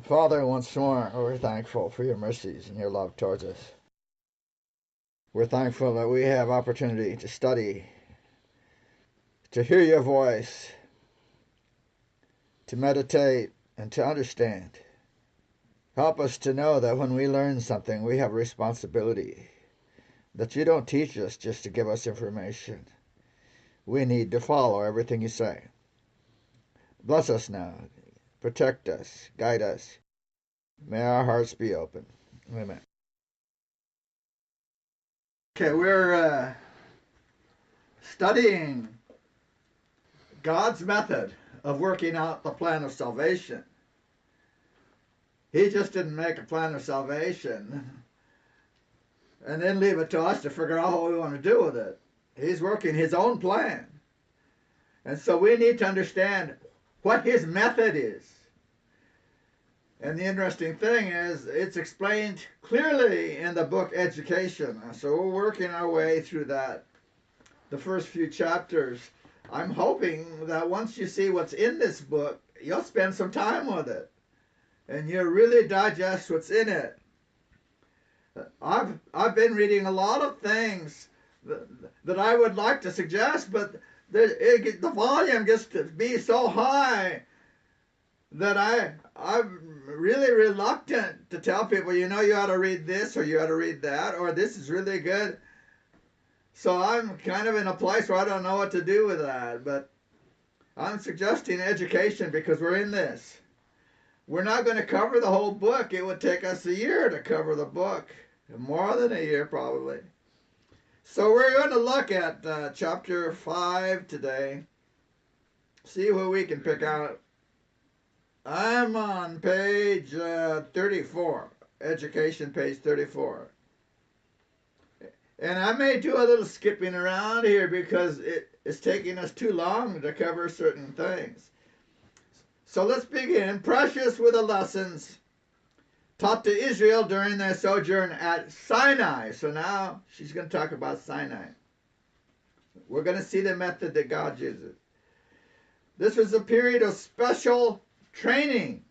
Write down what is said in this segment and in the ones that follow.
Father, once more, we're thankful for your mercies and your love towards us. We're thankful that we have opportunity to study, to hear your voice, to meditate, and to understand. Help us to know that when we learn something, we have a responsibility, that you don't teach us just to give us information. We need to follow everything you say. Bless us now. Protect us. Guide us. May our hearts be open. Amen. Okay, we're studying God's method of working out the plan of salvation. He just didn't make a plan of salvation and then leave it to us to figure out what we want to do with it. He's working his own plan. And so we need to understand what his method is. And the interesting thing is, it's explained clearly in the book Education. So we're working our way through that, the first few chapters. I'm hoping that once you see what's in this book, you'll spend some time with it. And you'll really digest what's in it. I've been reading a lot of things that I would like to suggest, but the volume gets to be so high that I'm really reluctant to tell people, you ought to read this or you ought to read that, or this is really good. So I'm kind of in a place where I don't know what to do with that, but I'm suggesting Education because we're in this. We're not going to cover the whole book. It would take us a year to cover the book, more than a year probably. So we're going to look at chapter 5 today, see what we can pick out. I'm on page 34, Education, page 34. And I may do a little skipping around here because it's taking us too long to cover certain things. So let's begin. Precious were the lessons taught to Israel during their sojourn at Sinai. So now she's going to talk about Sinai. We're going to see the method that God uses. This was a period of special training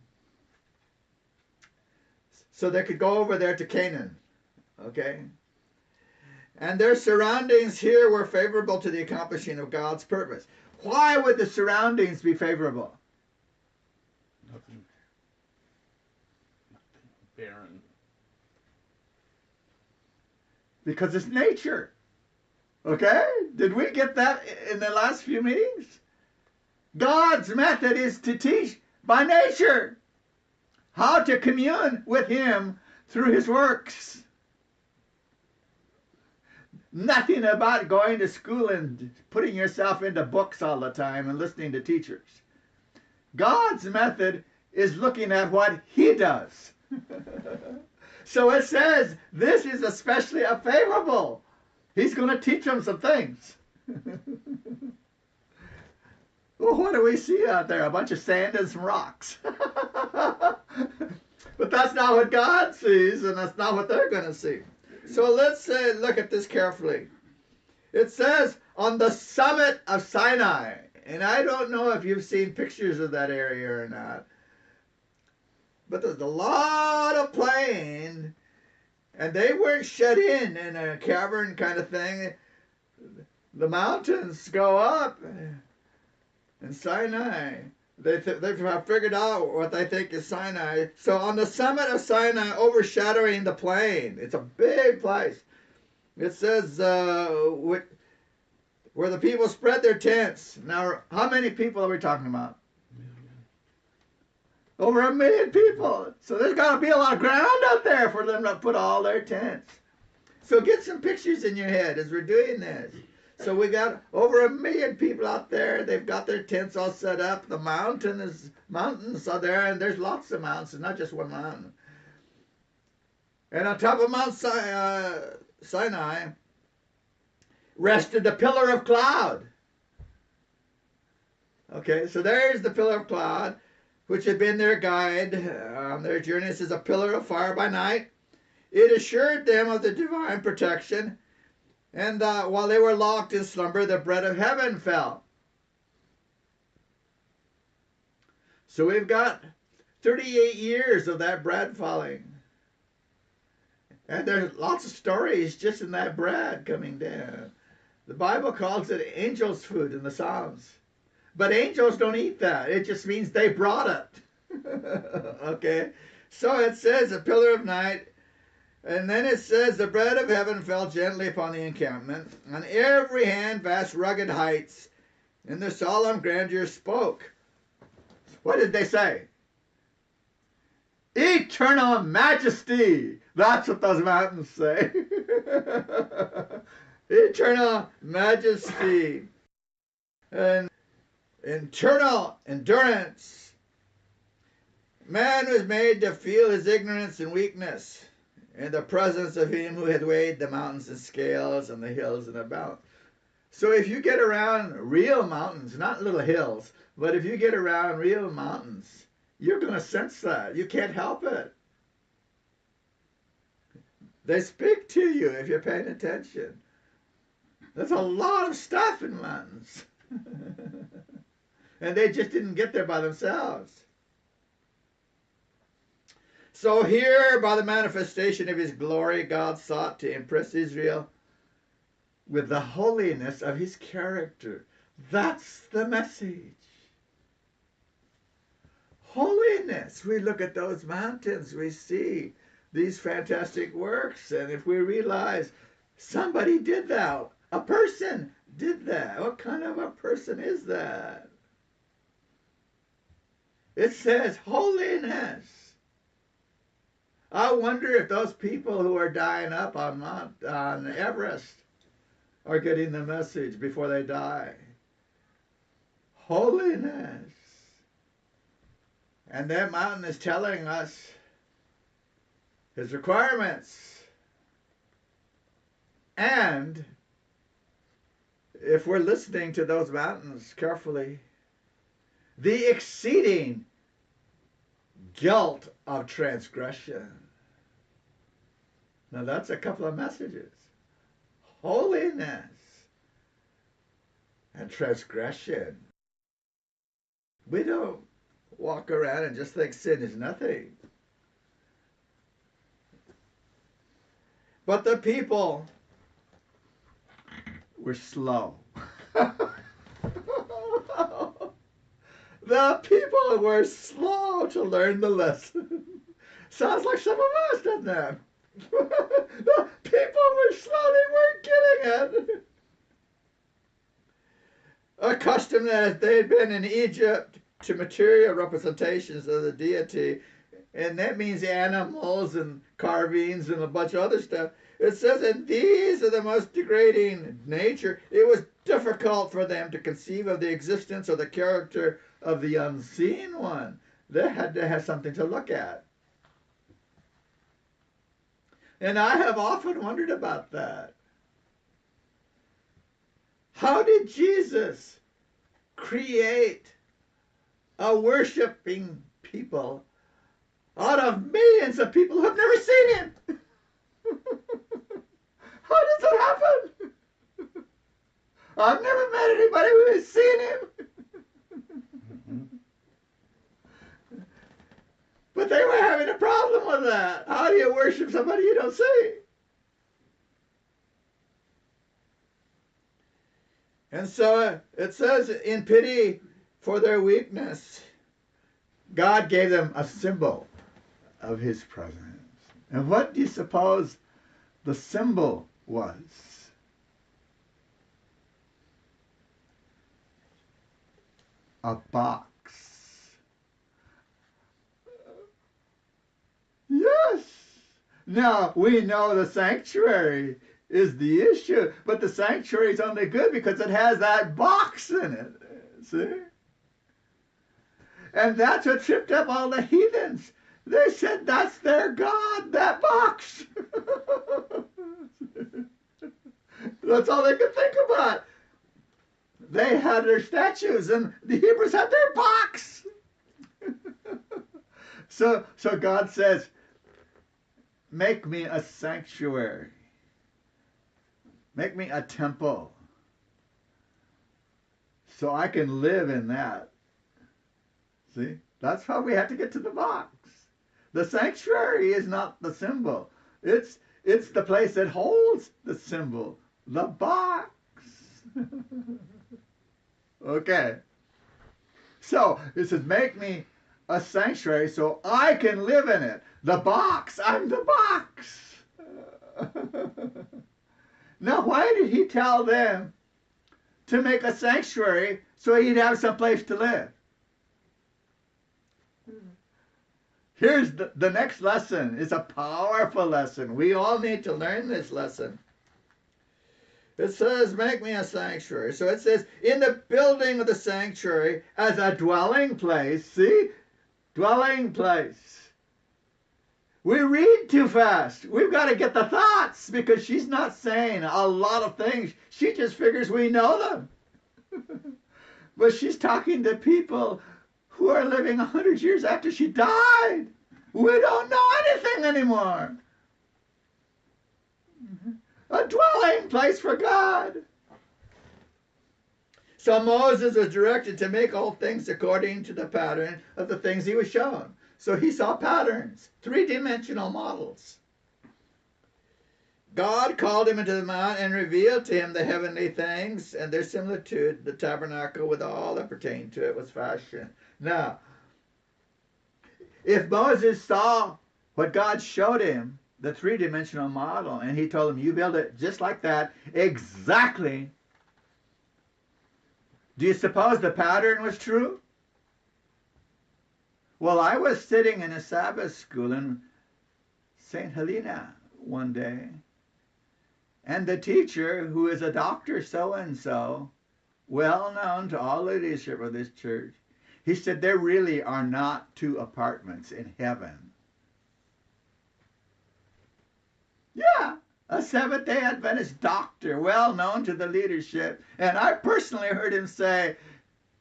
so they could go over there to Canaan. Okay? And their surroundings here were favorable to the accomplishing of God's purpose. Why would the surroundings be favorable? Nothing barren. Because it's nature. Okay? Did we get that in the last few meetings? God's method is to teach by nature how to commune with him through his works. Nothing about going to school and putting yourself into books all the time and listening to teachers. God's method is looking at what he does. So it says this is especially favorable. He's going to teach them some things. Well, what do we see out there? A bunch of sand and some rocks. But that's not what God sees, and that's not what they're going to see. So let's look at this carefully. It says on the summit of Sinai. And I don't know if you've seen pictures of that area or not. But there's a lot of plain. And they weren't shut in a cavern kind of thing. The mountains go up. And Sinai, they've figured out what they think is Sinai. So on the summit of Sinai, overshadowing the plain. It's a big place. It says where the people spread their tents. Now, how many people are we talking about? Over 1 million people. So there's got to be a lot of ground out there for them to put all their tents. So get some pictures in your head as we're doing this. So we got over 1 million people out there. They've got their tents all set up. The mountains are there, and there's lots of mountains, not just one mountain. And on top of Mount Sinai rested the pillar of cloud. Okay, so there's the pillar of cloud, which had been their guide on their journey. This is a pillar of fire by night. It assured them of the divine protection. And while they were locked in slumber, the bread of heaven fell. So we've got 38 years of that bread falling. And there's lots of stories just in that bread coming down. The Bible calls it angels' food in the Psalms. But angels don't eat that. It just means they brought it. Okay? So it says a pillar of night. And then it says the bread of heaven fell gently upon the encampment. On every hand vast rugged heights. And the solemn grandeur spoke. What did they say? Eternal majesty. That's what those mountains say. Eternal majesty. And eternal endurance. Man was made to feel his ignorance and weakness in the presence of him who had weighed the mountains in scales and the hills in a balance. So if you get around real mountains, not little hills, but if you get around real mountains, you're going to sense that. You can't help it. They speak to you if you're paying attention. There's a lot of stuff in mountains. And they just didn't get there by themselves. So here, by the manifestation of his glory, God sought to impress Israel with the holiness of his character. That's the message. Holiness. We look at those mountains, we see these fantastic works, and if we realize somebody did that, a person did that, what kind of a person is that? It says holiness. I wonder if those people who are dying up on Everest are getting the message before they die. Holiness. And that mountain is telling us his requirements. And if we're listening to those mountains carefully, the exceeding guilt of transgression. Now that's a couple of messages. Holiness and transgression. We don't walk around and just think sin is nothing. But the people were slow. The people were slow to learn the lesson. Sounds like some of us, doesn't it? The people were slow, they weren't getting it. Accustomed as they'd been in Egypt to material representations of the deity, and that means animals and carvings and a bunch of other stuff. It says, and these are the most degrading nature. It was difficult for them to conceive of the existence or the character of the unseen one. They had to have something to look at. And I have often wondered about that. How did Jesus create a worshiping people out of millions of people who have never seen him? How does that happen? I've never met anybody who has seen him. But they were having a problem with that. How do you worship somebody you don't see? And so it says, in pity for their weakness, God gave them a symbol of his presence. And what do you suppose the symbol was? A box. Yes. Now, we know the sanctuary is the issue, but the sanctuary is only good because it has that box in it. See? And that's what tripped up all the heathens. They said that's their God, that box. That's all they could think about. They had their statues, and the Hebrews had their box. So God says, make me a sanctuary. Make me a temple. So I can live in that. See? That's how we have to get to the box. The sanctuary is not the symbol. It's the place that holds the symbol, the box. Okay. So it says, make me a sanctuary so I can live in it. The box. I'm the box. Now, why did he tell them to make a sanctuary so he'd have some place to live? Here's the next lesson. It's a powerful lesson. We all need to learn this lesson. It says, make me a sanctuary. So it says, in the building of the sanctuary as a dwelling place. See? Dwelling place. We read too fast. We've got to get the thoughts because she's not saying a lot of things. She just figures we know them. But she's talking to people who are living 100 years after she died. We don't know anything anymore. A dwelling place for God. So Moses was directed to make all things according to the pattern of the things he was shown. So he saw patterns, three-dimensional models. God called him into the mount and revealed to him the heavenly things and their similitude. The tabernacle with all that pertained to it was fashioned. Now, if Moses saw what God showed him, the three-dimensional model, and he told him, you build it just like that, exactly, do you suppose the pattern was true? Well, I was sitting in a Sabbath school in St. Helena one day, and the teacher, who is a Dr. so-and-so, well known to all leadership of this church, he said, there really are not two apartments in heaven. Yeah, a Seventh-day Adventist doctor, well known to the leadership, and I personally heard him say,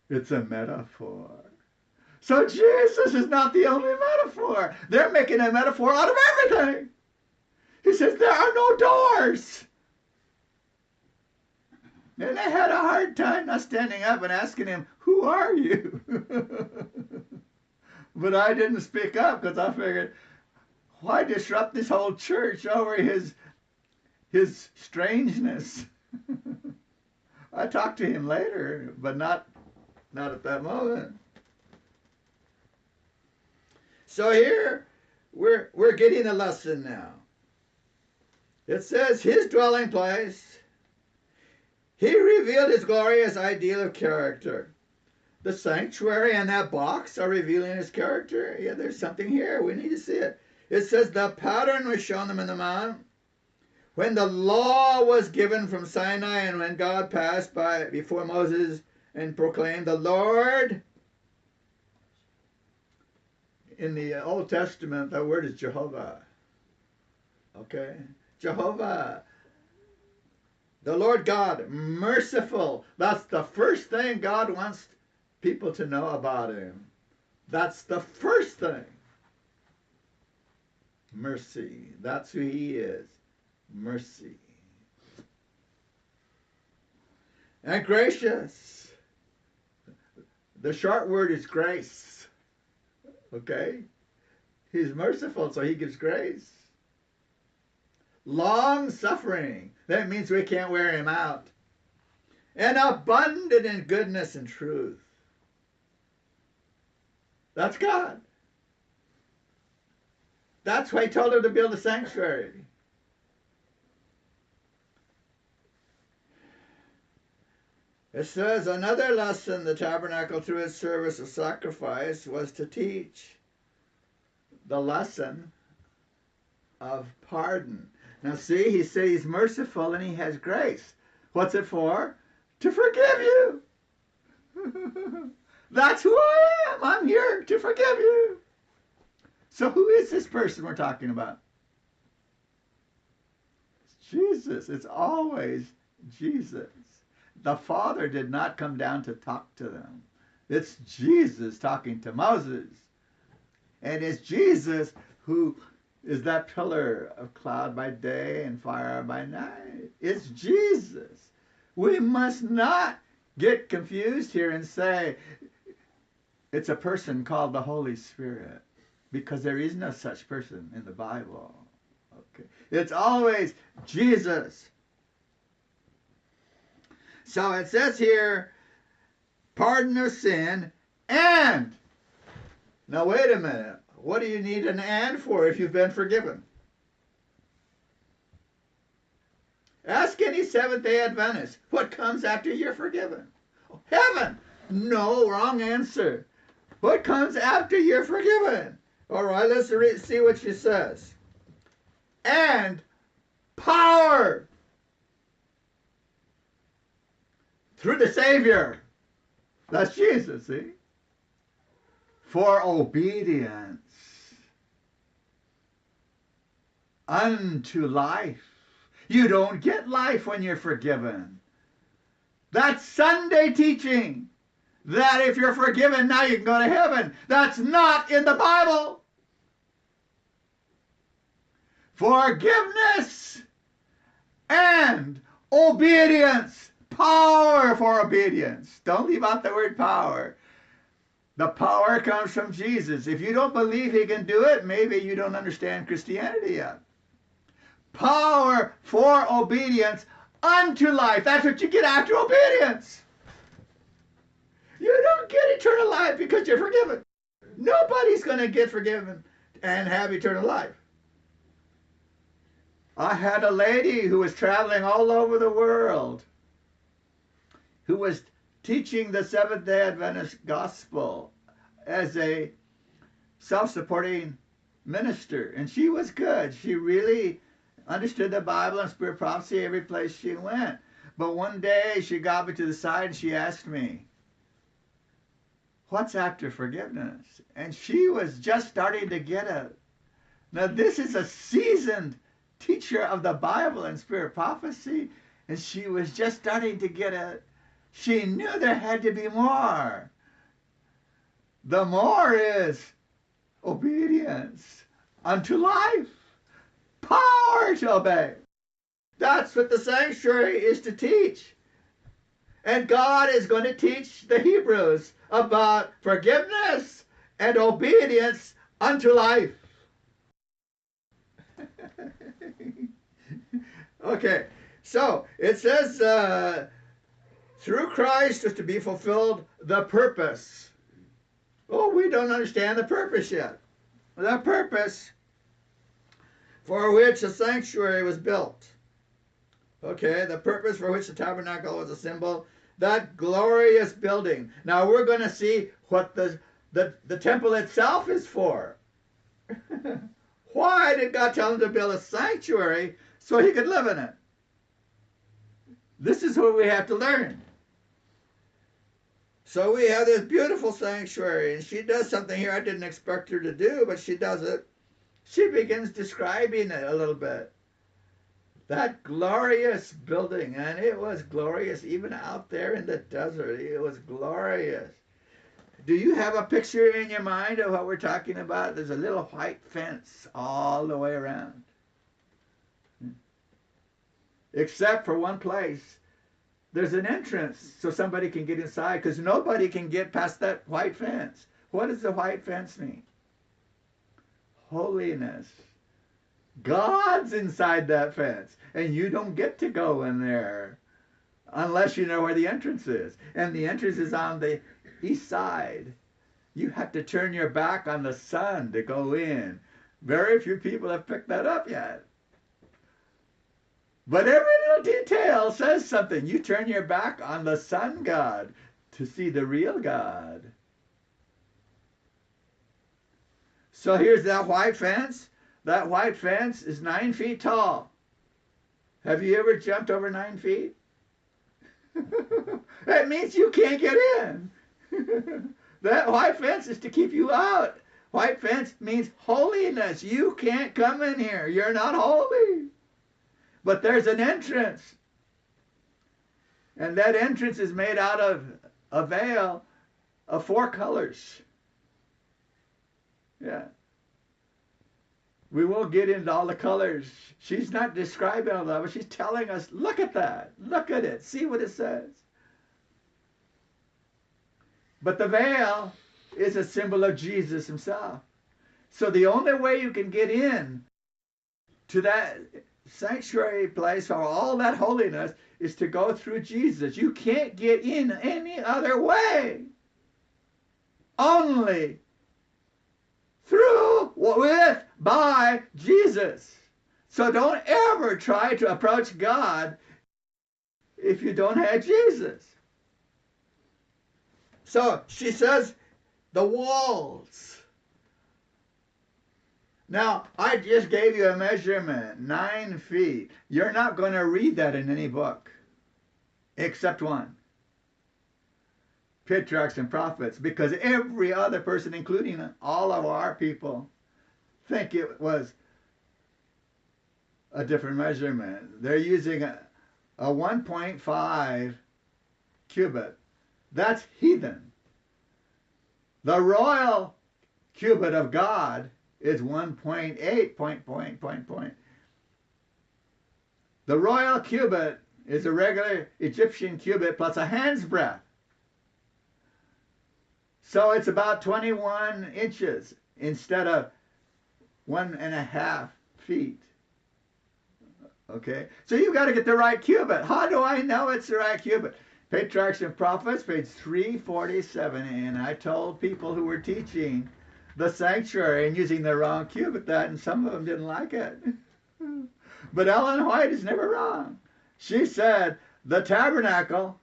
it's a metaphor. So Jesus is not the only metaphor. They're making a metaphor out of everything. He says there are no doors. And they had a hard time not standing up and asking him, who are you? But I didn't speak up because I figured, why disrupt this whole church over his strangeness? I talked to him later, but not at that moment. So here, we're getting a lesson now. It says, his dwelling place, he revealed his glorious ideal of character. The sanctuary and that box are revealing his character. Yeah, there's something here. We need to see it. It says, the pattern was shown them in the mount. When the law was given from Sinai and when God passed by before Moses and proclaimed, the Lord. In the Old Testament, that word is Jehovah. Okay? Jehovah. The Lord God, merciful. That's the first thing God wants people to know about him. That's the first thing. Mercy. That's who he is. Mercy. And gracious. The short word is grace. Okay? He's merciful, so he gives grace. Long-suffering. That means we can't wear him out. And abundant in goodness and truth. That's God. That's why he told him to build a sanctuary. It says, another lesson the tabernacle through its service of sacrifice was to teach the lesson of pardon. Now see, he says he's merciful and he has grace. What's it for? To forgive you. That's who I am. I'm here to forgive you. So who is this person we're talking about? It's Jesus. It's always Jesus. The Father did not come down to talk to them. It's Jesus talking to Moses. And it's Jesus who is that pillar of cloud by day and fire by night. It's Jesus. We must not get confused here and say, It's a person called the Holy Spirit, because there is no such person in the Bible. Okay. It's always Jesus. So it says here, pardon of sin, and, now wait a minute, what do you need an and for if you've been forgiven? Ask any Seventh-day Adventist, what comes after you're forgiven? Heaven! No, wrong answer. What comes after you're forgiven? All right, let's see what she says. And power through the Savior. That's Jesus, see? For obedience unto life. You don't get life when you're forgiven. That's Sunday teaching. That if you're forgiven, now you can go to heaven. That's not in the Bible. Forgiveness and obedience. Power for obedience. Don't leave out the word power. The power comes from Jesus. If you don't believe he can do it, maybe you don't understand Christianity yet. Power for obedience unto life. That's what you get after obedience. You don't get eternal life because you're forgiven. Nobody's going to get forgiven and have eternal life. I had a lady who was traveling all over the world, who was teaching the Seventh-day Adventist gospel as a self-supporting minister. And she was good. She really understood the Bible and spirit prophecy every place she went. But one day she got me to the side and she asked me, what's after forgiveness? And she was just starting to get it. Now this is a seasoned teacher of the Bible and spirit prophecy, and she was just starting to get it. She knew there had to be more. The more is obedience unto life. Power to obey. That's what the sanctuary is to teach. And God is going to teach the Hebrews about forgiveness and obedience unto life. Okay, so it says through Christ is to be fulfilled the purpose. Oh, we don't understand the purpose yet. The purpose for which the sanctuary was built. Okay, the purpose for which the tabernacle was a symbol, that glorious building. Now we're going to see what the temple itself is for. Why did God tell him to build a sanctuary so he could live in it? This is what we have to learn. So we have this beautiful sanctuary, and she does something here I didn't expect her to do, but she does it. She begins describing it a little bit. That glorious building, and it was glorious even out there in the desert. It was glorious. Do you have a picture in your mind of what we're talking about? There's a little white fence all the way around. Except for one place. There's an entrance so somebody can get inside, because nobody can get past that white fence. What does the white fence mean? Holiness. God's inside that fence, and you don't get to go in there unless you know where the entrance is. And the entrance is on the east side. You have to turn your back on the sun to go in. Very few people have picked that up yet. But every little detail says something. You turn your back on the sun god to see the real God. So here's that white fence. That white fence is 9 feet tall. Have you ever jumped over 9 feet? That means you can't get in. That white fence is to keep you out. White fence means holiness. You can't come in here. You're not holy. But there's an entrance. And that entrance is made out of a veil of 4 colors. Yeah. We won't get into all the colors. She's not describing all that, but she's telling us, look at that. Look at it. See what it says. But the veil is a symbol of Jesus himself. So the only way you can get in to that sanctuary place or all that holiness is to go through Jesus. You can't get in any other way. Only through, with, by Jesus. So don't ever try to approach God if you don't have Jesus. So she says the walls. Now, I just gave you a measurement, 9 feet. You're not going to read that in any book, except one, Patriarchs and Prophets, because every other person, including all of our people, think it was a different measurement. They're using a 1.5 cubit. That's heathen. The royal cubit of God is 1.8. The royal cubit is a regular Egyptian cubit plus a hand's breadth. So it's about 21 inches instead of 1.5 feet. Okay, so you've got to get the right cubit. How do I know it's the right cubit? Patriarchs and Prophets, page 347, and I told people who were teaching the sanctuary and using the wrong cubit that, and some of them didn't like it. But Ellen White is never wrong. She said the tabernacle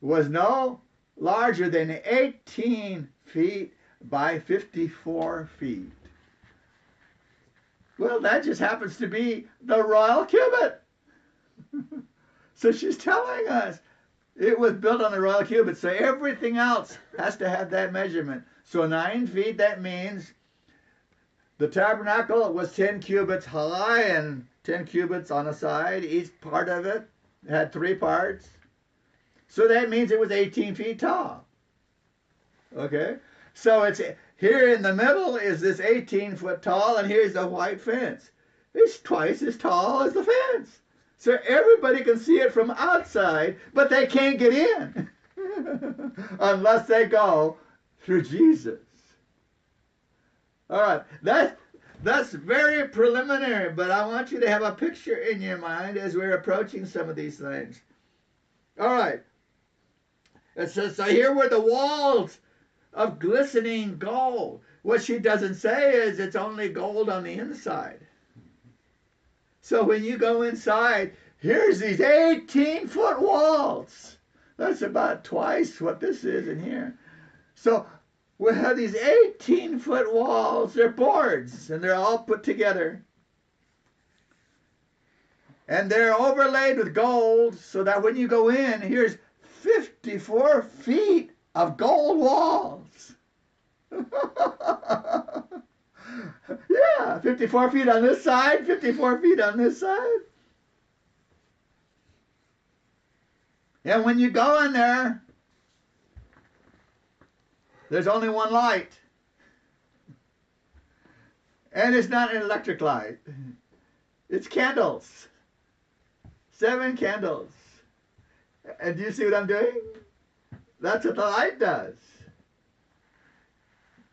was no larger than 18 feet by 54 feet. Well, that just happens to be the royal cubit. So she's telling us it was built on the royal cubit, so everything else has to have that measurement. So 9 feet, that means the tabernacle was 10 cubits high and 10 cubits on a side. Each part of it had 3 parts. So that means it was 18 feet tall. Okay? So it's here in the middle is this 18-foot tall, and here's the white fence. It's twice as tall as the fence. So everybody can see it from outside, but they can't get in unless they go through Jesus. All right, that's very preliminary, but I want you to have a picture in your mind as we're approaching some of these things. All right. It says, so here were the walls of glistening gold. What she doesn't say is it's only gold on the inside. So when you go inside, here's these 18-foot walls. That's about twice what this is in here. So we have these 18-foot walls. They're boards, and they're all put together. And they're overlaid with gold, so that when you go in, here's 54 feet of gold walls. Yeah, 54 feet on this side, 54 feet on this side. And when you go in there, there's only one light. And it's not an electric light. It's candles. 7 candles. And do you see what I'm doing? That's what the light does.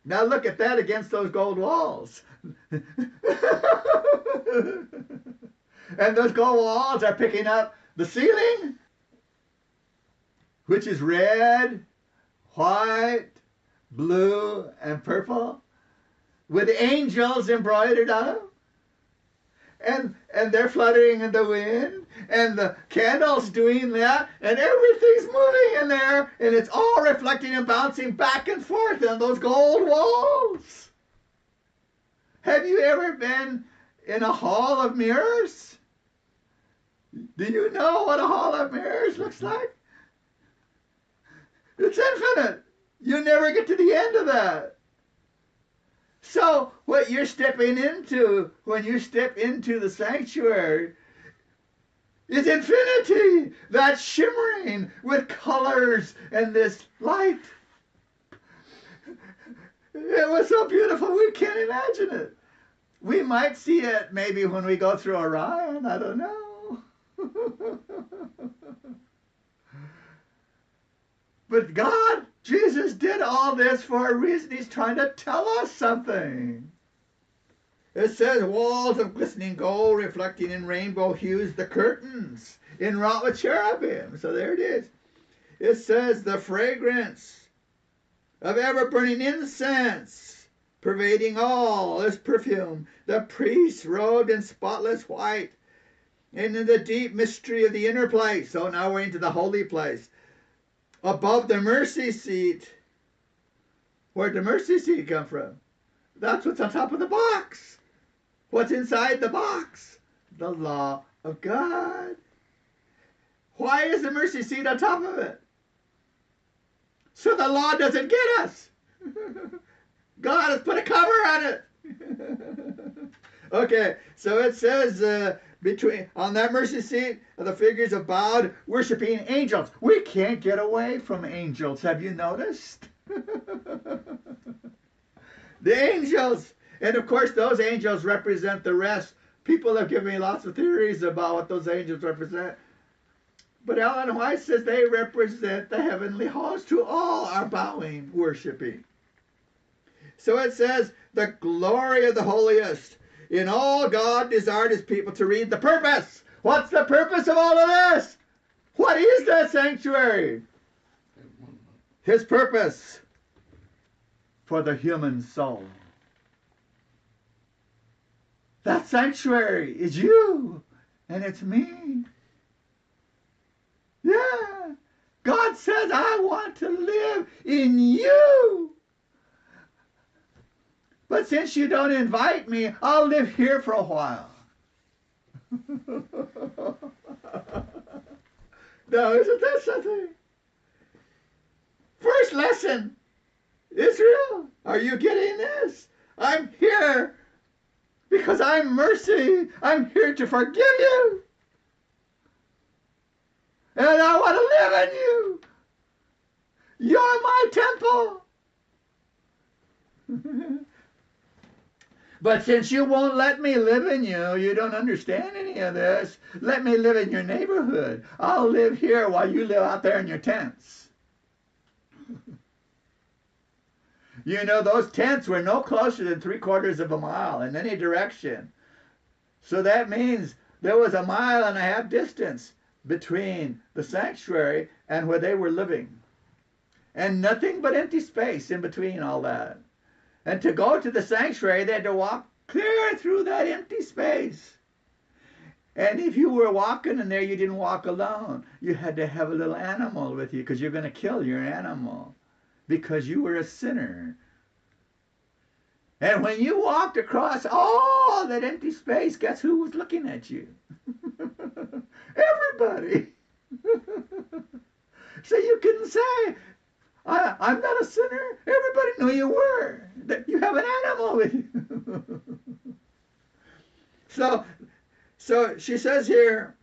Now look at that against those gold walls. And those gold walls are picking up the ceiling, which is red, white, blue, and purple, with angels embroidered on them. And they're fluttering in the wind, and the candles doing that, and everything's moving in there, and it's all reflecting and bouncing back and forth on those gold walls. Have you ever been in a hall of mirrors? Do you know what a hall of mirrors looks like? It's infinite. You never get to the end of that. So what you're stepping into when you step into the sanctuary is infinity. That's shimmering with colors and this light. It was so beautiful we can't imagine it. We might see it maybe when we go through Orion. I don't know. But God Jesus did all this for a reason. He's trying to tell us something. It says walls of glistening gold reflecting in rainbow hues the curtains inwrought with cherubim. So there it is. It says the fragrance of ever-burning incense pervading all this perfume. The priests robed in spotless white and in the deep mystery of the inner place. So now we're into the holy place. Above the mercy seat. Where'd the mercy seat come from? That's what's on top of the box. What's inside the box? The law of God. Why is the mercy seat on top of it? So the law doesn't get us. God has put a cover on it. Okay, so it says on that mercy seat the figures of bowed worshiping angels. We can't get away from angels. Have you noticed? The angels. And of course those angels represent the rest. People have given me lots of theories about what those angels represent. But Ellen White says they represent the heavenly host who all are bowing, worshiping. So it says the glory of the holiest. In all, God desired his people to read the purpose. What's the purpose of all of this? What is that sanctuary? His purpose for the human soul. That sanctuary is you and it's me. Yeah. God says, I want to live in you. But since you don't invite me, I'll live here for a while. Now, isn't that something? First lesson, Israel, are you getting this? I'm here because I'm mercy. I'm here to forgive you. And I want to live in you. You're my temple. But since you won't let me live in you, you don't understand any of this. Let me live in your neighborhood. I'll live here while you live out there in your tents. You know, those tents were no closer than 3/4 of a mile in any direction. So that means there was 1.5 miles distance between the sanctuary and where they were living. And nothing but empty space in between all that. And to go to the sanctuary, they had to walk clear through that empty space. And if you were walking in there, you didn't walk alone. You had to have a little animal with you because you're going to kill your animal because you were a sinner. And when you walked across all that empty space, guess who was looking at you? Everybody. So you couldn't say, I'm not a sinner. Everybody knew you were. That you have an animal with you. So she says here,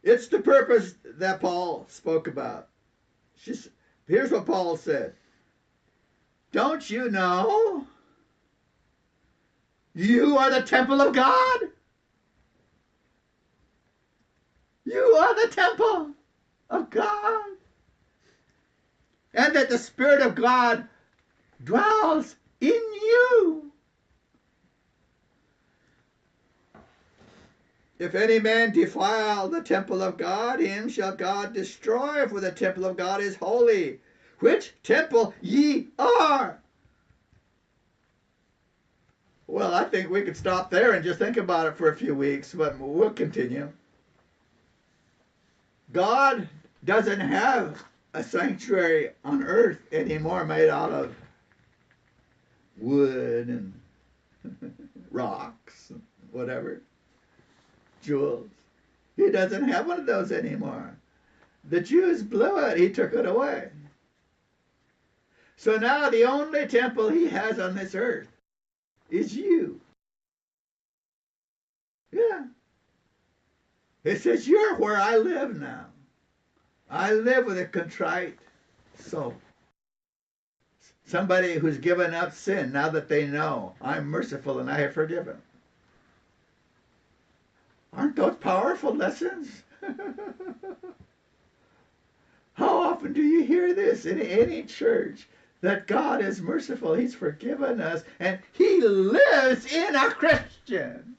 it's the purpose that Paul spoke about. Here's what Paul said. Don't you know you are the temple of God? You are the temple of God. And that the Spirit of God dwells in you. If any man defile the temple of God, him shall God destroy, for the temple of God is holy, which temple ye are. Well, I think we could stop there and just think about it for a few weeks, but we'll continue. God doesn't have a sanctuary on earth anymore made out of wood and rocks and whatever, jewels. He doesn't have one of those anymore. The Jews blew it. He took it away. So now the only temple he has on this earth is you. Yeah. It says, you're where I live now. I live with a contrite soul. Somebody who's given up sin now that they know I'm merciful and I have forgiven. Aren't those powerful lessons? How often do you hear this in any church? That God is merciful. He's forgiven us. And He lives in a Christian.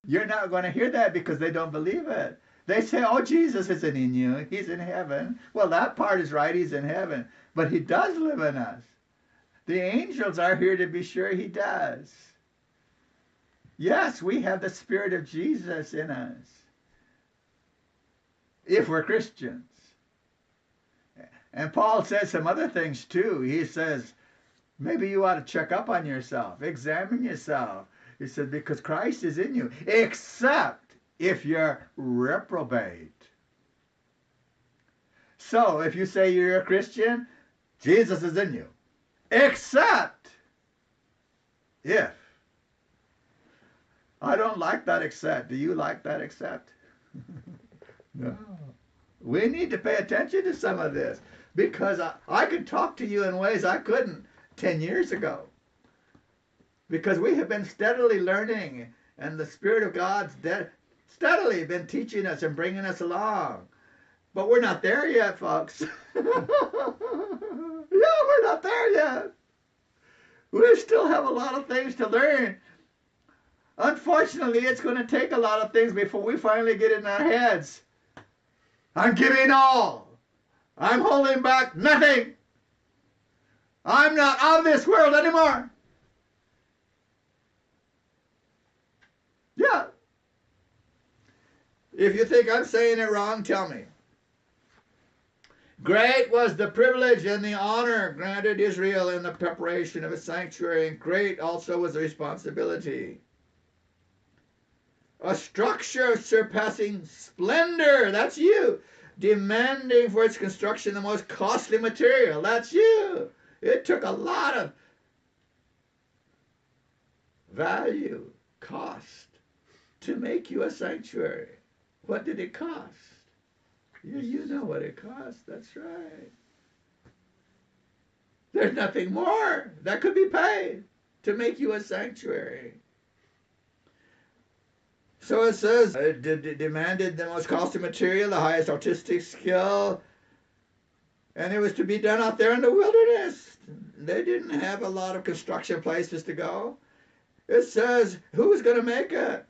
You're not going to hear that because they don't believe it. They say, oh, Jesus isn't in you. He's in heaven. Well, that part is right. He's in heaven. But He does live in us. The angels are here to be sure He does. Yes, we have the Spirit of Jesus in us. If we're Christians. And Paul says some other things too. He says, maybe you ought to check up on yourself. Examine yourself. He said, because Christ is in you. Except if you're reprobate. So if you say you're a Christian, Jesus is in you. Except if. I don't like that except. Do you like that except? No. We need to pay attention to some of this because I can talk to you in ways I couldn't 10 years ago. Because we have been steadily learning and the Spirit of God's steadily been teaching us and bringing us along. But we're not there yet, folks. Yeah, we're not there yet. We still have a lot of things to learn. Unfortunately, it's going to take a lot of things before we finally get in our heads. I'm giving all. I'm holding back nothing. I'm not of this world anymore. Yeah. If you think I'm saying it wrong, tell me. Great was the privilege and the honor granted Israel in the preparation of a sanctuary, and great also was the responsibility. A structure of surpassing splendor, that's you. Demanding for its construction the most costly material, that's you. It took a lot of value, cost, to make you a sanctuary. What did it cost? You know what it cost, that's right. There's nothing more that could be paid to make you a sanctuary. So it says, it demanded the most costly material, the highest artistic skill, and it was to be done out there in the wilderness. They didn't have a lot of construction places to go. It says, who was going to make it?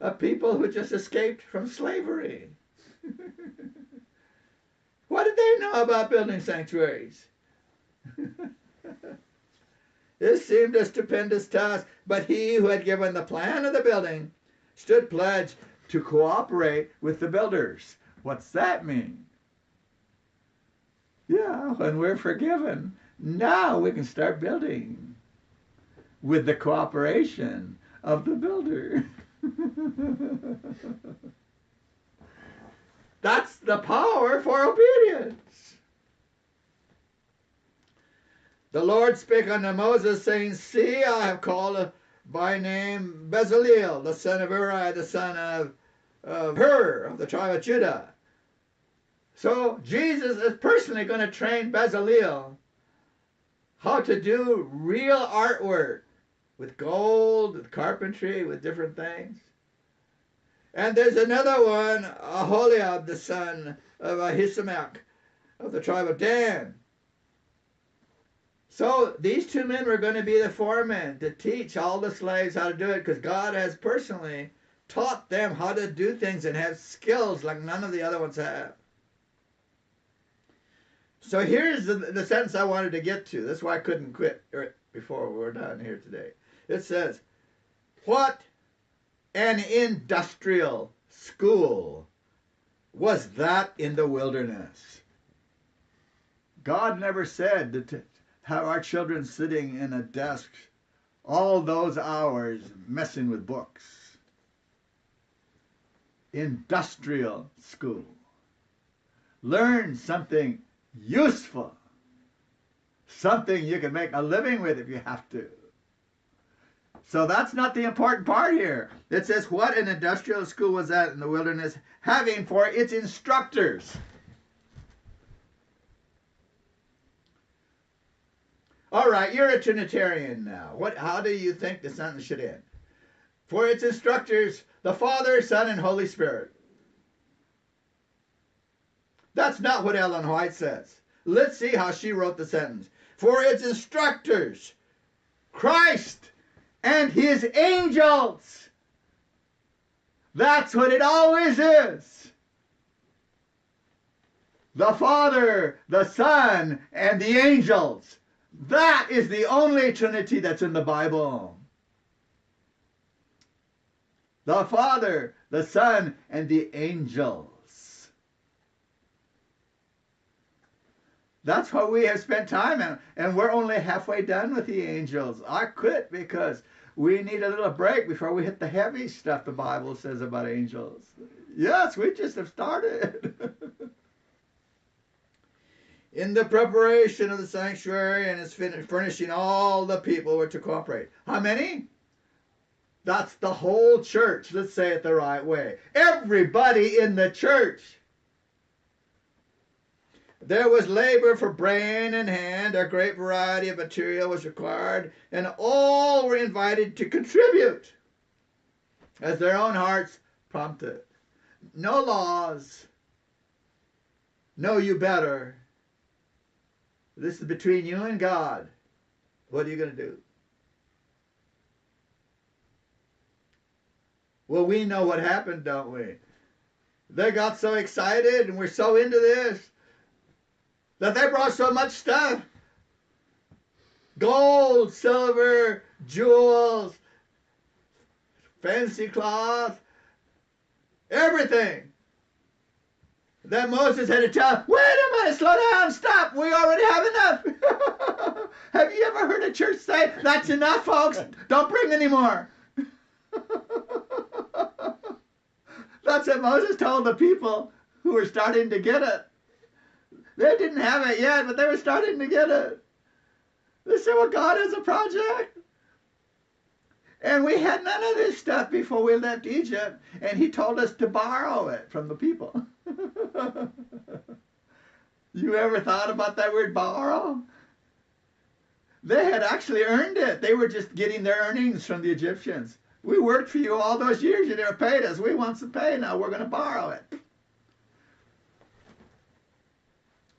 A people who just escaped from slavery. What did they know about building sanctuaries? It seemed a stupendous task, but he who had given the plan of the building stood pledged to cooperate with the builders. What's that mean? Yeah, when we're forgiven, now we can start building with the cooperation of the builder. That's the power for obedience. The Lord spake unto Moses, saying, see, I have called by name Bezaleel, the son of Uri, the son of Hur, of the tribe of Judah. So Jesus is personally going to train Bezaleel how to do real artwork with gold, with carpentry, with different things. And there's another one, Aholiab, the son of Ahisamach, of the tribe of Dan. So these two men were going to be the foremen to teach all the slaves how to do it, because God has personally taught them how to do things and have skills like none of the other ones have. So here's the sentence I wanted to get to. That's why I couldn't quit before we're done here today. It says, what an industrial school was that in the wilderness. God never said to have our children sitting in a desk all those hours messing with books. Industrial school. Learn something useful. Something you can make a living with if you have to. So that's not the important part here. It says, what an industrial school was that in the wilderness, having for its instructors. All right, you're a Trinitarian now. How do you think the sentence should end? For its instructors, the Father, Son, and Holy Spirit. That's not what Ellen White says. Let's see how she wrote the sentence. For its instructors, Christ and his angels. That's what it always is. The Father, the Son, and the angels. That is the only Trinity that's in the Bible. The Father, the Son, and the angels. That's what we have spent time in, and we're only halfway done with the angels. I quit because we need a little break before we hit the heavy stuff the Bible says about angels. Yes, we just have started. In the preparation of the sanctuary and its furnishing, all the people were to cooperate. How many? That's the whole church. Let's say it the right way. Everybody in the church. There was labor for brain and hand. A great variety of material was required, and all were invited to contribute as their own hearts prompted. No laws. No, you better. This is between you and God. What are you going to do? Well, we know what happened, don't we? They got so excited and we're so into this that they brought so much stuff. Gold, silver, jewels, fancy cloth, everything. That Moses had to tell, wait a minute, slow down, stop, we already have enough. Have you ever heard a church say, that's enough, folks, don't bring any more? That's what Moses told the people who were starting to get it. They didn't have it yet, but they were starting to get it. They said, well, God has a project. And we had none of this stuff before we left Egypt, and he told us to borrow it from the people. You ever thought about that word borrow? They had actually earned it. They were just getting their earnings from the Egyptians. We worked for you all those years. You never paid us. We want some pay now. We're going to borrow it.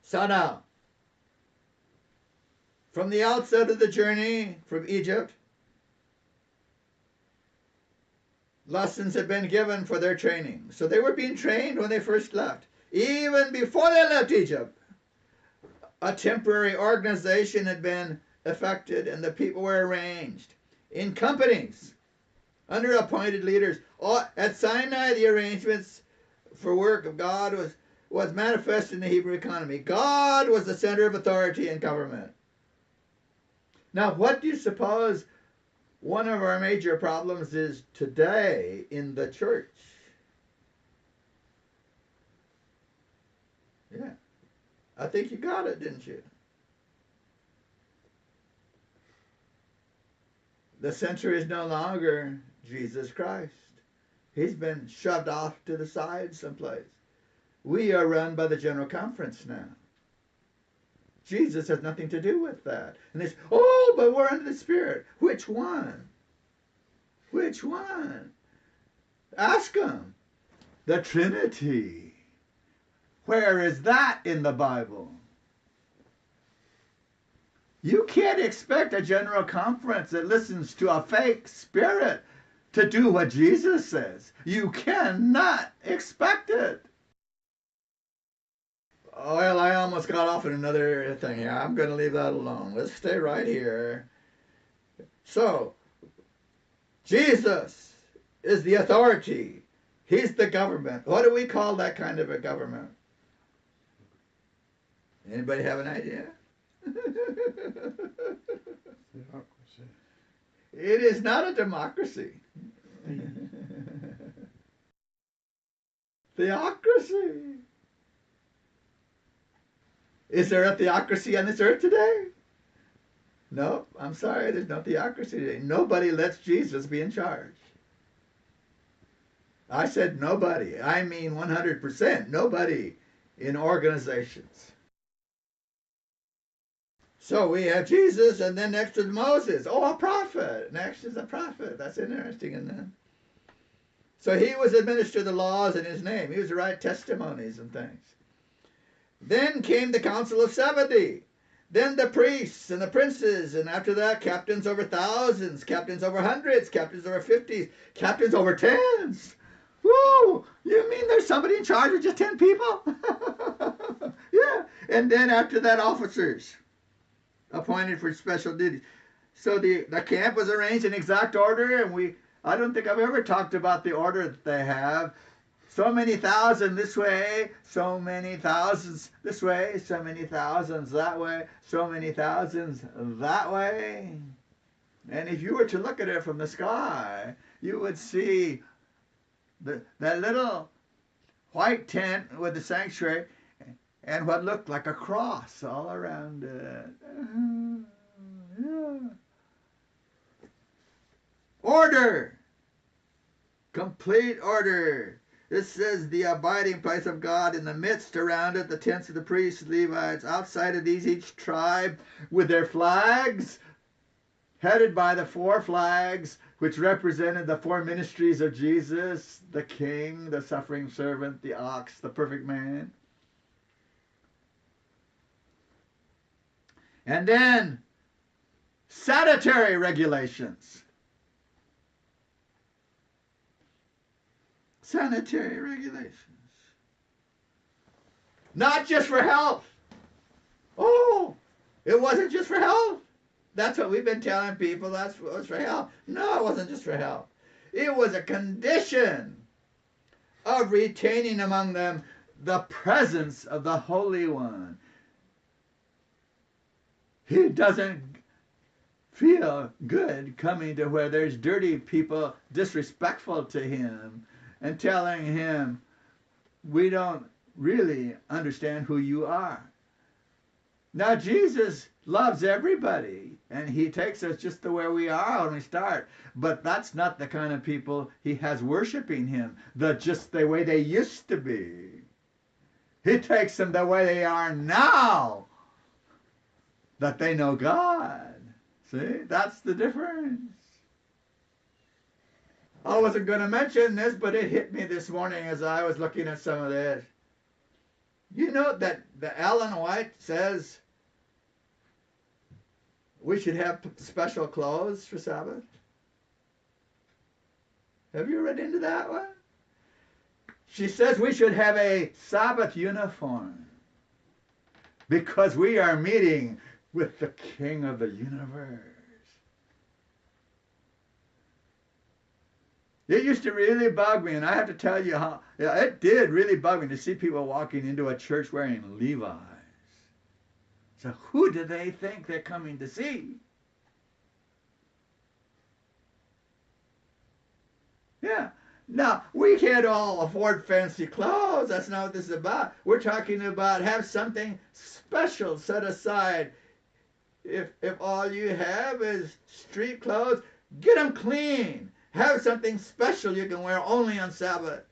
So now, from the outset of the journey from Egypt, lessons had been given for their training. So they were being trained when they first left. Even before they left Egypt, a temporary organization had been effected and the people were arranged in companies under appointed leaders. At Sinai, the arrangements for work of God was manifest in the Hebrew economy. God was the center of authority and government. Now, what do you suppose one of our major problems is today in the church? Yeah. I think you got it, didn't you? The center is no longer Jesus Christ. He's been shoved off to the side someplace. We are run by the General Conference now. Jesus has nothing to do with that. And they say, oh, but we're under the Spirit. Which one? Which one? Ask them. The Trinity. Where is that in the Bible? You can't expect a General Conference that listens to a fake spirit to do what Jesus says. You cannot expect it. Well, I almost got off in another thing here. I'm going to leave that alone. Let's stay right here. So, Jesus is the authority. He's the government. What do we call that kind of a government? Anybody have an idea? Democracy. It is not a democracy. Theocracy. Is there a theocracy on this earth today? No, I'm sorry, there's no theocracy today. Nobody lets Jesus be in charge. I said nobody. I mean 100%. Nobody in organizations. So we have Jesus, and then next is Moses. Oh, a prophet. Next is a prophet. That's interesting, isn't it? So he was administer the laws in his name. He was to write testimonies and things. Then came the council of 70. Then the priests and the princes, and after that, captains over thousands, captains over hundreds, captains over 50s, captains over tens. Whoa! You mean there's somebody in charge of just 10 people? Yeah. And then after that, officers appointed for special duties. So the camp was arranged in exact order, and I don't think I've ever talked about the order that they have. So many thousand this way, so many thousands this way, so many thousands that way, so many thousands that way. And if you were to look at it from the sky, you would see that little white tent with the sanctuary and what looked like a cross all around it. Yeah. Order! Complete order. This says the abiding place of God in the midst, around it, the tents of the priests, Levites, outside of these, each tribe with their flags, headed by the 4 flags, which represented the 4 ministries of Jesus, the king, the suffering servant, the ox, the perfect man. And then, sanitary regulations. Sanitary regulations. Not just for health. Oh, it wasn't just for health. That's what we've been telling people. That's what was for health. No, it wasn't just for health. It was a condition of retaining among them the presence of the Holy One. He doesn't feel good coming to where there's dirty people disrespectful to him and telling him, we don't really understand who you are. Now, Jesus loves everybody, and he takes us just the way we are when we start. But that's not the kind of people he has worshiping him, just the way they used to be. He takes them the way they are now, that they know God. See, that's the difference. I wasn't going to mention this, but it hit me this morning as I was looking at some of this. You know that the Ellen White says we should have special clothes for Sabbath? Have you read into that one? She says we should have a Sabbath uniform because we are meeting with the King of the universe. It used to really bug me, and I have to tell you how, it did really bug me to see people walking into a church wearing Levi's. So who do they think they're coming to see? Yeah. Now, we can't all afford fancy clothes. That's not what this is about. We're talking about have something special set aside. If all you have is street clothes, get them clean. Have something special you can wear only on Sabbath.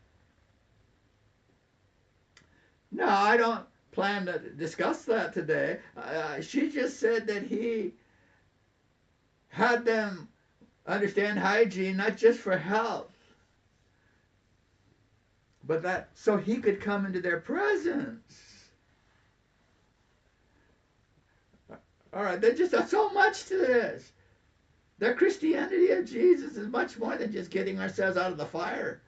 No, I don't plan to discuss that today. She just said that he had them understand hygiene, not just for health, but that so he could come into their presence. All right, there's just so much to this. The Christianity of Jesus is much more than just getting ourselves out of the fire.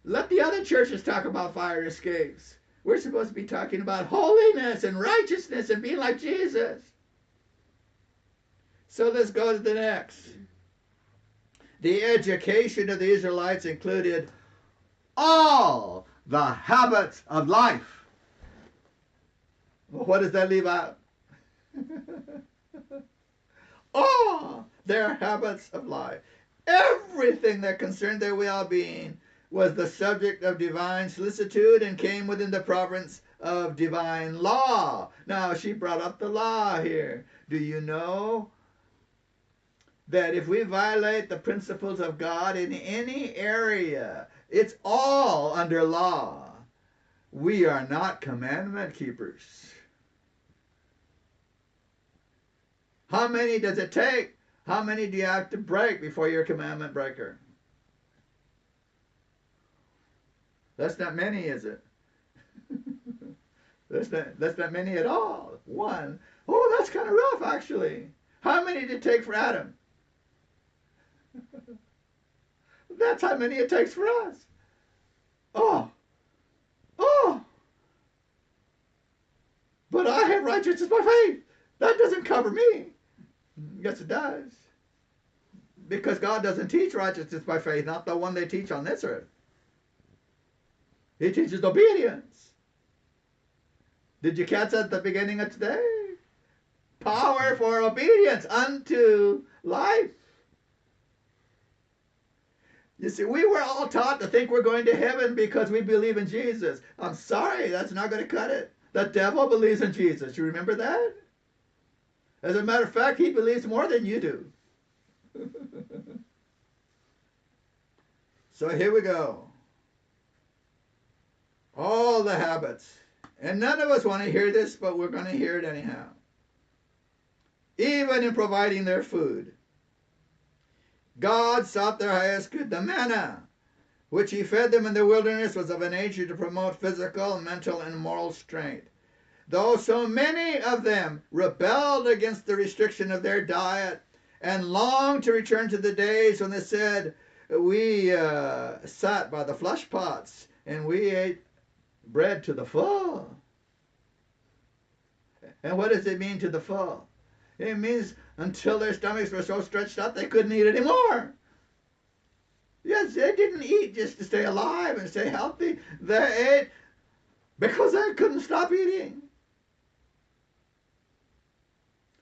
Let the other churches talk about fire escapes. We're supposed to be talking about holiness and righteousness and being like Jesus. So let's go to the next. The education of the Israelites included all the habits of life. What does that leave out? All their habits of life. Everything that concerned their well-being was the subject of divine solicitude and came within the province of divine law. Now, she brought up the law here. Do you know that if we violate the principles of God in any area, it's all under law? We are not commandment keepers. How many does it take? How many do you have to break before you're a commandment breaker? That's not many, is it? That's not many at all. One. Oh, that's kind of rough, actually. How many did it take for Adam? That's how many it takes for us. Oh, oh. But I have righteousness by faith. That doesn't cover me. Yes, it does. Because God doesn't teach righteousness by faith, not the one they teach on this earth. He teaches obedience. Did you catch that at the beginning of today? Power for obedience unto life. You see, we were all taught to think we're going to heaven because we believe in Jesus. I'm sorry, that's not going to cut it. The devil believes in Jesus. You remember that? As a matter of fact, he believes more than you do. So here we go. All the habits. And none of us want to hear this, but we're going to hear it anyhow. Even in providing their food, God sought their highest good. The manna, which he fed them in the wilderness, was of a nature to promote physical, mental, and moral strength. Though so many of them rebelled against the restriction of their diet and longed to return to the days when they said, we sat by the flesh pots and we ate bread to the full. And what does it mean to the full? It means until their stomachs were so stretched out they couldn't eat anymore. Yes, they didn't eat just to stay alive and stay healthy. They ate because they couldn't stop eating.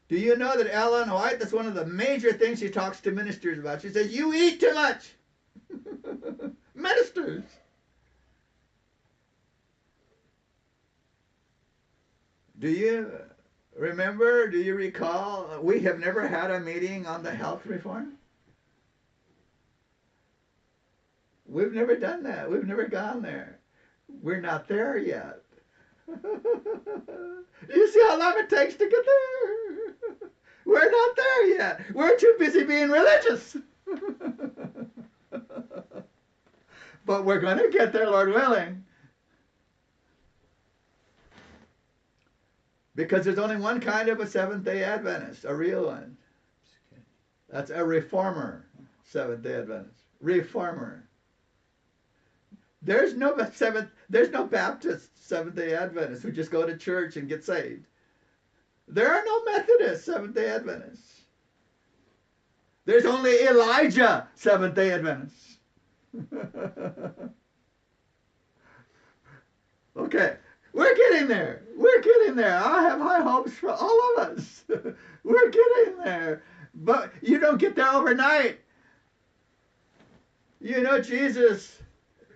Do you know that Ellen White, that's one of the major things she talks to ministers about. She says, you eat too much. Ministers. Do you remember, do you recall, we have never had a meeting on the health reform? We've never done that. We've never gone there. We're not there yet. You see how long it takes to get there? We're not there yet. We're too busy being religious. But we're going to get there, Lord willing. Because there's only one kind of a Seventh-day Adventist, a real one. That's a reformer, Seventh-day Adventist. Reformer. There's no Baptist Seventh-day Adventists who just go to church and get saved. There are no Methodist Seventh-day Adventists. There's only Elijah Seventh-day Adventists. Okay, we're getting there. We're getting there. I have high hopes for all of us. We're getting there. But you don't get there overnight. You know, Jesus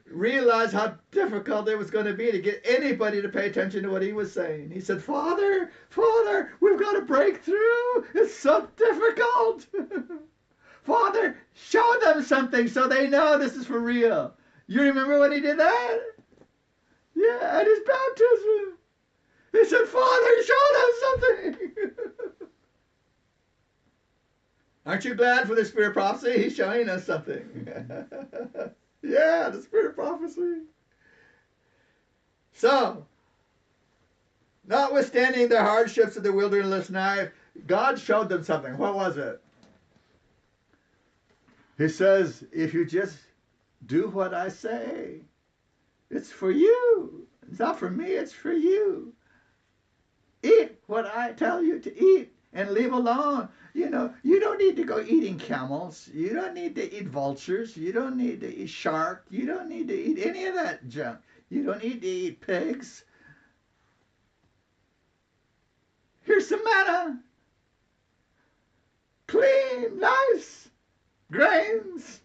realized how difficult it was going to be to get anybody to pay attention to what he was saying. He said, Father, we've got to break through. It's so difficult. Father, show them something so they know this is for real. You remember when he did that? Yeah, at his baptism. He said, Father, show them something. Aren't you glad for the spirit of prophecy? He's showing us something. Yeah, the spirit of prophecy. So, notwithstanding the hardships of the wilderness life, God showed them something. What was it? He says, if you just do what I say, it's for you. It's not for me, it's for you. Eat what I tell you to eat and leave alone. You know, you don't need to go eating camels. You don't need to eat vultures. You don't need to eat shark. You don't need to eat any of that junk. You don't need to eat pigs. Here's some manna. Clean, nice grains.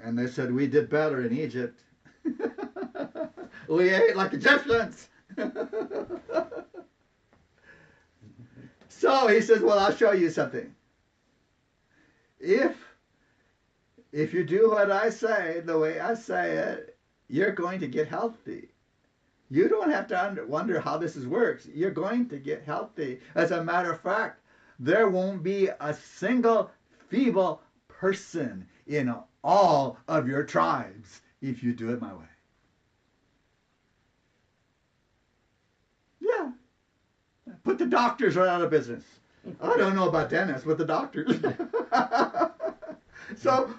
And they said, we did better in Egypt. We ate like Egyptians. So he says, well, I'll show you something. If you do what I say, the way I say it, you're going to get healthy. You don't have to wonder how this works. You're going to get healthy. As a matter of fact, there won't be a single feeble person in all of your tribes if you do it my way. put the doctors right out of business. I don't know about dentists, but the doctors. So,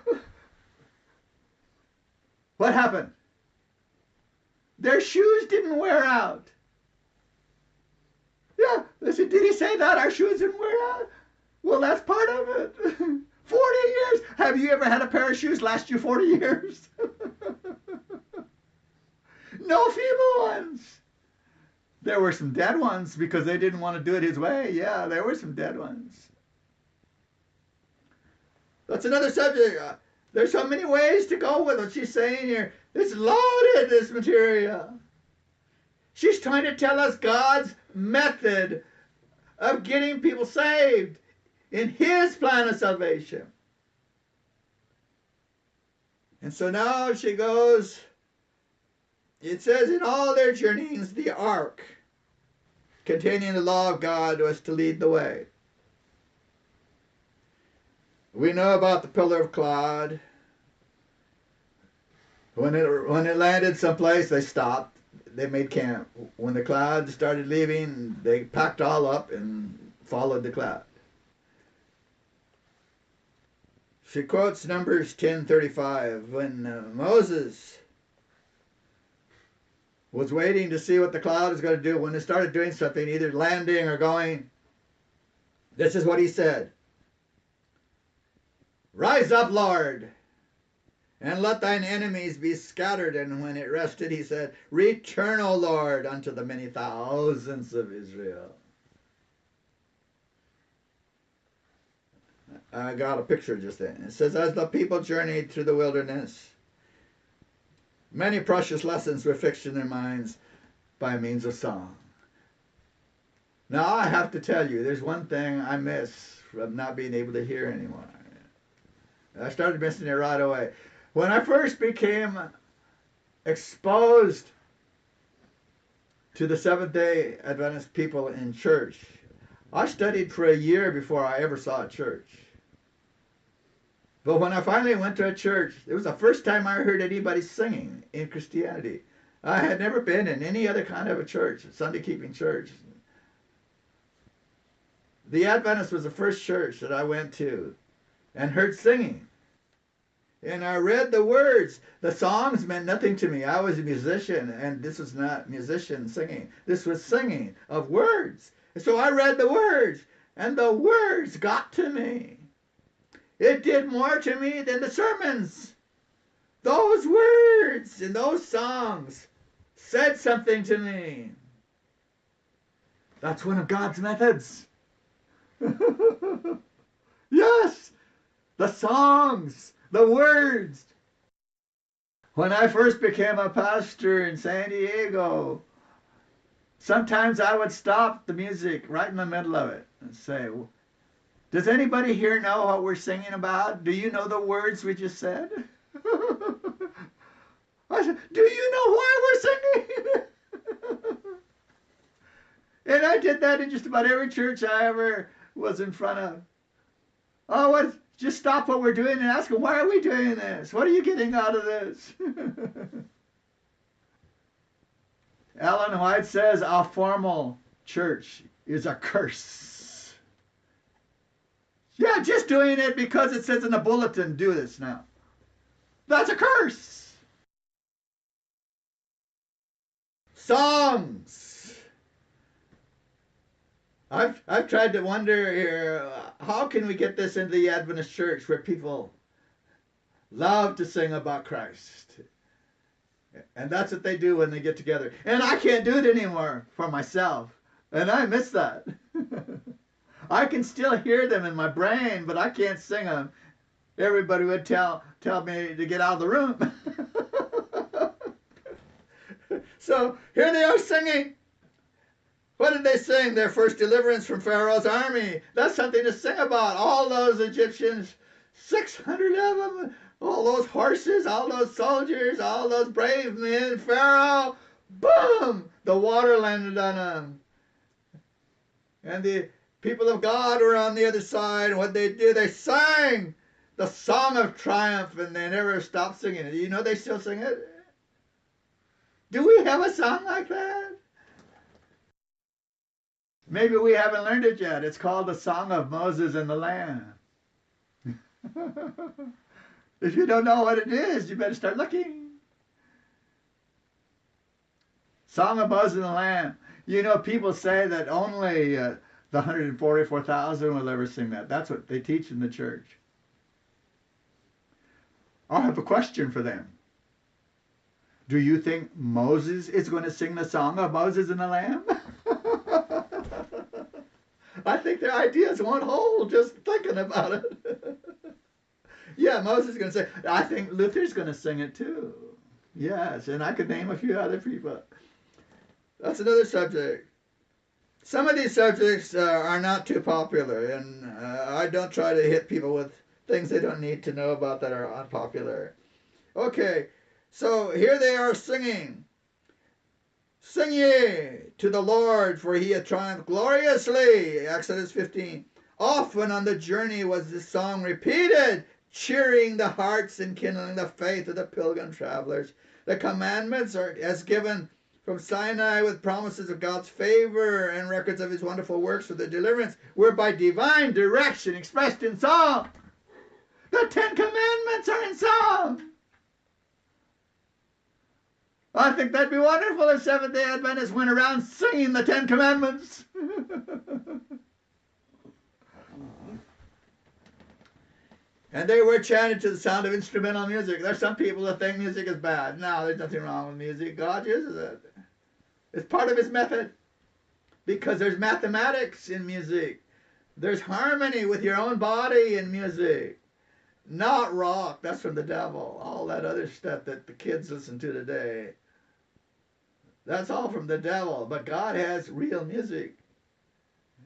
what happened? Their shoes didn't wear out. Yeah, they said, did he say that? Our shoes didn't wear out? Well, that's part of it. 40 years. Have you ever had a pair of shoes last you 40 years? No feeble ones. There were some dead ones because they didn't want to do it his way. Yeah, there were some dead ones. That's another subject. There's so many ways to go with what she's saying here. It's loaded, this material. She's trying to tell us God's method of getting people saved in His plan of salvation. And so now she goes, it says, in all their journeyings, the ark containing the law of God was to lead the way. We know about the pillar of cloud. When it landed someplace, they stopped. They made camp. When the cloud started leaving, they packed all up and followed the cloud. She quotes Numbers 10:35. When Moses was waiting to see what the cloud was going to do, when it started doing something, either landing or going, this is what he said. Rise up, Lord, and let thine enemies be scattered. And when it rested, he said, return, O Lord, unto the many thousands of Israel. I got a picture just then. It says, as the people journeyed through the wilderness, many precious lessons were fixed in their minds by means of song. Now, I have to tell you, there's one thing I miss from not being able to hear anymore. I started missing it right away. When I first became exposed to the Seventh-day Adventist people in church, I studied for a year before I ever saw a church. But when I finally went to a church, it was the first time I heard anybody singing in Christianity. I had never been in any other kind of a church, a Sunday-keeping church. The Adventist was the first church that I went to and heard singing. And I read the words. The songs meant nothing to me. I was a musician, and this was not musician singing. This was singing of words. And so I read the words, and the words got to me. It did more to me than the sermons. Those words and those songs said something to me. That's one of God's methods. Yes, the songs, the words. When I first became a pastor in San Diego, sometimes I would stop the music right in the middle of it and say, does anybody here know what we're singing about? Do you know the words we just said? I said, do you know why we're singing? And I did that in just about every church I ever was in front of. Oh, what? Just stop what we're doing and ask them, why are we doing this? What are you getting out of this? Ellen White says a formal church is a curse. Yeah, just doing it because it says in the bulletin, do this now. That's a curse. Songs. I've tried to wonder here, how can we get this into the Adventist church where people love to sing about Christ? And that's what they do when they get together. And I can't do it anymore for myself. And I miss that. I can still hear them in my brain, but I can't sing them. Everybody would tell me to get out of the room. So here they are singing. What did they sing? Their first deliverance from Pharaoh's army. That's something to sing about. All those Egyptians, 600 of them, all those horses, all those soldiers, all those brave men. Pharaoh, boom, the water landed on them. And the people of God were on the other side. And what they did, they sang the song of triumph, and they never stopped singing it. You know they still sing it? Do we have a song like that? Maybe we haven't learned it yet. It's called the Song of Moses and the Lamb. If you don't know what it is, you better start looking. Song of Moses and the Lamb. You know, people say that only the 144,000 will ever sing that. That's what they teach in the church. I have a question for them. Do you think Moses is going to sing the Song of Moses and the Lamb? I think their ideas won't hold just thinking about it. Yeah, Moses is going to say, I think Luther's going to sing it too. Yes, and I could name a few other people. That's another subject. Some of these subjects are not too popular, and I don't try to hit people with things they don't need to know about that are unpopular. Okay, so here they are singing. Sing ye to the Lord, for he hath triumphed gloriously. Exodus 15. Often on the journey was this song repeated, cheering the hearts and kindling the faith of the pilgrim travelers. The commandments are as given from Sinai with promises of God's favor and records of his wonderful works for the deliverance were by divine direction expressed in song. The Ten Commandments are in song. I think that'd be wonderful if Seventh-day Adventists went around singing the Ten Commandments. And they were chanted to the sound of instrumental music. There's some people that think music is bad. No, there's nothing wrong with music. God uses it. It's part of his method. Because there's mathematics in music. There's harmony with your own body in music. Not rock. That's from the devil. All that other stuff that the kids listen to today. That's all from the devil. But God has real music.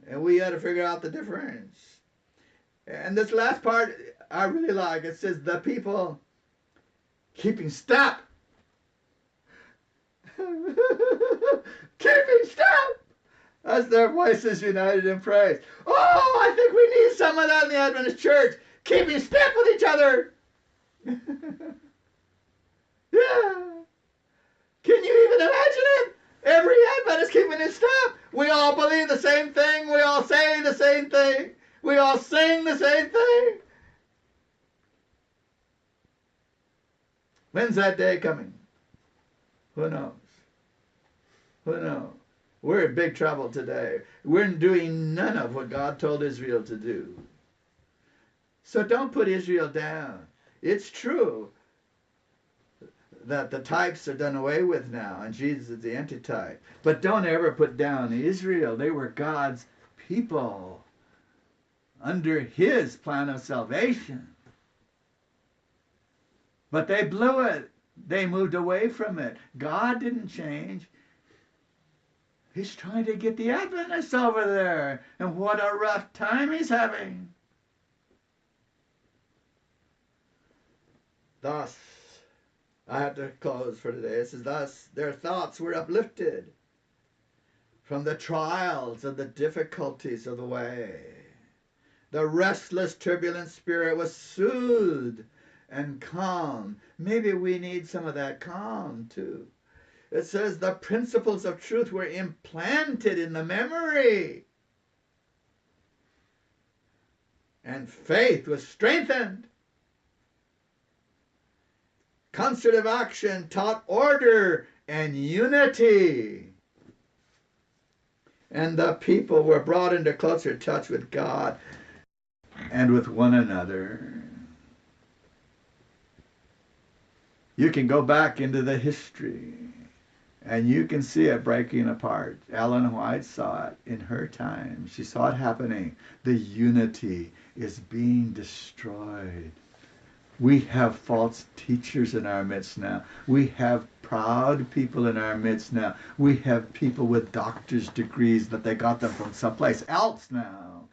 And we got to figure out the difference. And this last part I really like. It says, the people keeping step. Keeping step. As their voices united in praise. Oh, I think we need some of that in the Adventist church. Keeping step with each other. Yeah. Can you even imagine it? Every Adventist keeping in step. We all believe the same thing. We all say the same thing. We all sing the same thing. When's that day coming? Who knows? Who knows? We're in big trouble today. We're doing none of what God told Israel to do. So don't put Israel down. It's true that the types are done away with now, and Jesus is the antitype. But don't ever put down Israel. They were God's people under his plan of salvation. But they blew it. They moved away from it. God didn't change. He's trying to get the Adventists over there. And what a rough time he's having. Thus, I have to close for today. It says, thus their thoughts were uplifted from the trials and the difficulties of the way. The restless, turbulent spirit was soothed and calm. Maybe we need some of that calm too. It says the principles of truth were implanted in the memory. And faith was strengthened. Concert of action taught order and unity. And the people were brought into closer touch with God and with one another. You can go back into the history and you can see it breaking apart. Ellen White saw it in her time. She saw it happening. The unity is being destroyed. We have false teachers in our midst now. We have proud people in our midst now. We have people with doctor's degrees, but they got them from someplace else now.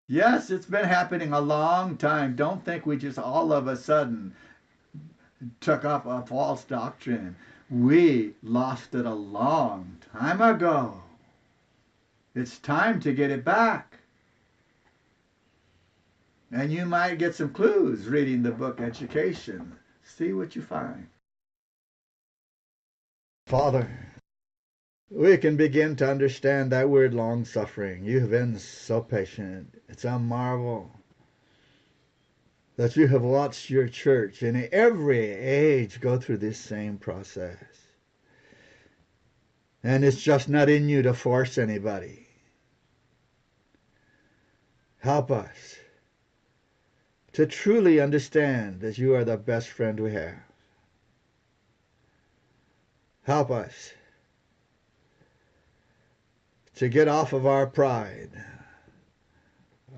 Yes, it's been happening a long time. Don't think we just all of a sudden took up a false doctrine. We lost it a long time ago. It's time to get it back. And you might get some clues reading the book Education. See what you find. Father, we can begin to understand that word long suffering. You've been so patient. It's a marvel that you have watched your church in every age go through this same process. And it's just not in you to force anybody. Help us to truly understand that you are the best friend we have. Help us to get off of our pride,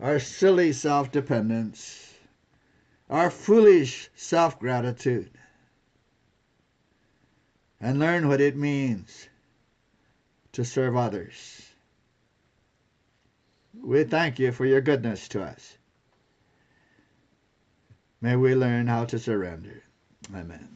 our silly self-dependence, our foolish self-gratitude, and learn what it means to serve others. We thank you for your goodness to us. May we learn how to surrender. Amen.